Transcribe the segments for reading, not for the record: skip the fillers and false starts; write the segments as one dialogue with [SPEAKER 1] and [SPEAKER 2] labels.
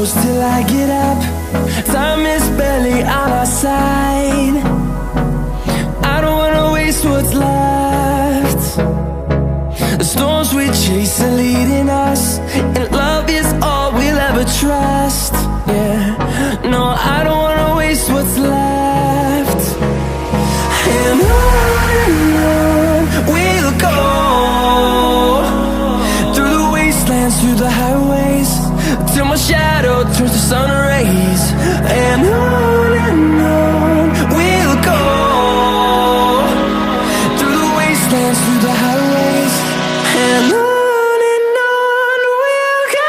[SPEAKER 1] close till I get up. Time is barely on our side. I don't wanna waste what's left. The storms we chase are leading us, and love is all we'll ever trust. Yeah, no, I don't wanna waste what's left. And on we'll go, through the wastelands, through the highways, till my shadow turns to sun rays. And on we'll go, through the wastelands, through the highways, and on we'll go.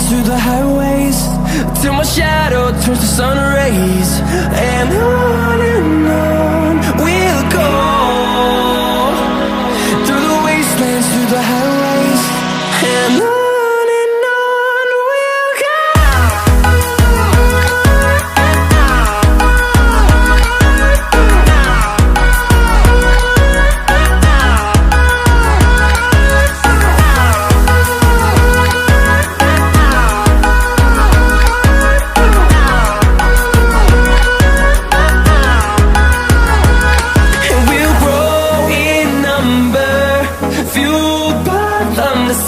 [SPEAKER 1] Through the highways, till my shadow turns to sun rays. And on we'll go, through the wastelands, through the highways, and on we'll go.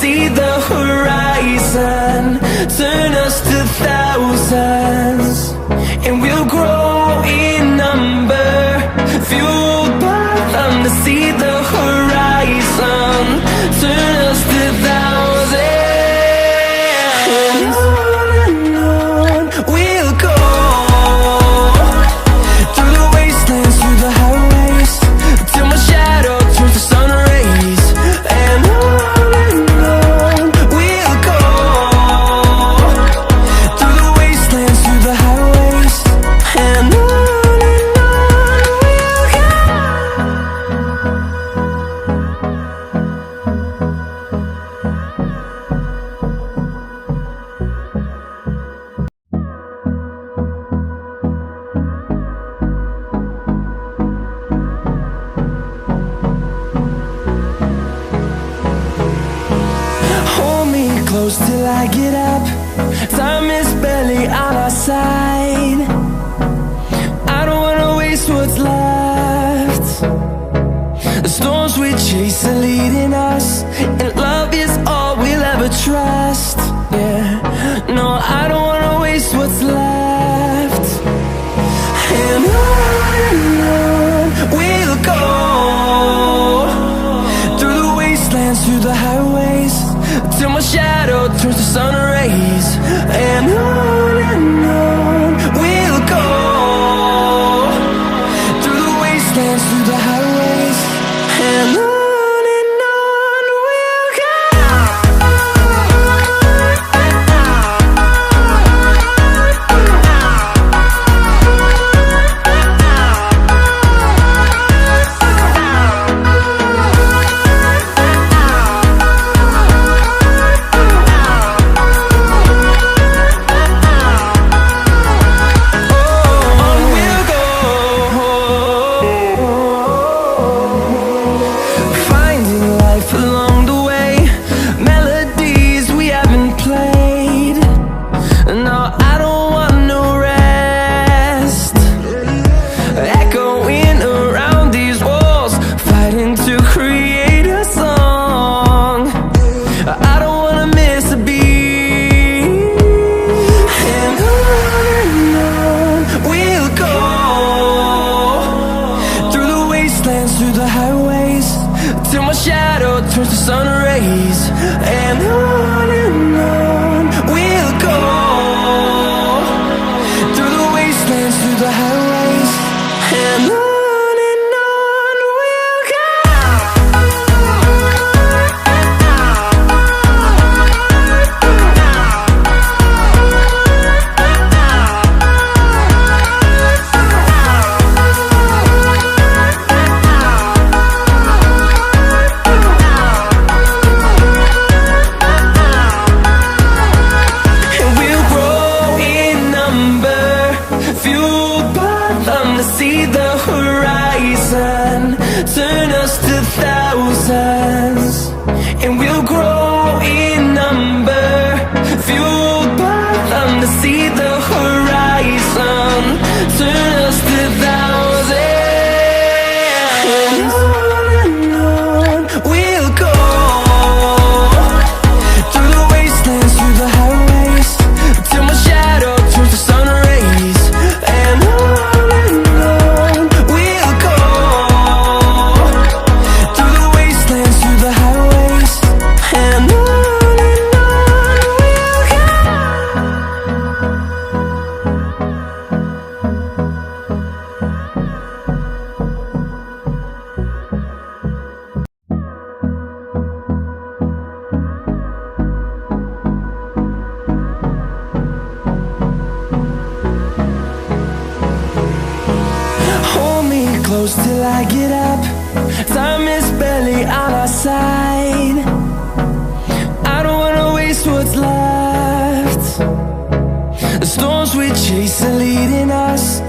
[SPEAKER 1] See the horizon, turn us to thousands, and we'll grow in number, fueled by them. To see the horizon, turn us to thousands, and on we'll go, through the wastelands, through the highways, till my shadow turns to sun rays. And close till I get up. Time is barely on our side. I don't wanna waste what's left. The storms we chase are leading us, and love is all we'll ever trust. Yeah, no, I don't wanna waste what's left. And on we'll go, through the wastelands, through the highways, till my shadow turns to sun rays. And on we'll go, through the wastelands, through the highways, and on. till my shadow turns to sun rays. And on we'll go, through the wastelands, through the highways. And on we'll go. See the horizon turn us to thousands, and we'll grow in number, fueled by them. To see the horizon turn us to thousands, and on we'll go, through the wastelands, through the highways, till my shadow turns to sun rays. And close till I get up. Time is barely on our side. I don't wanna waste what's left. The storms we chase are leading us,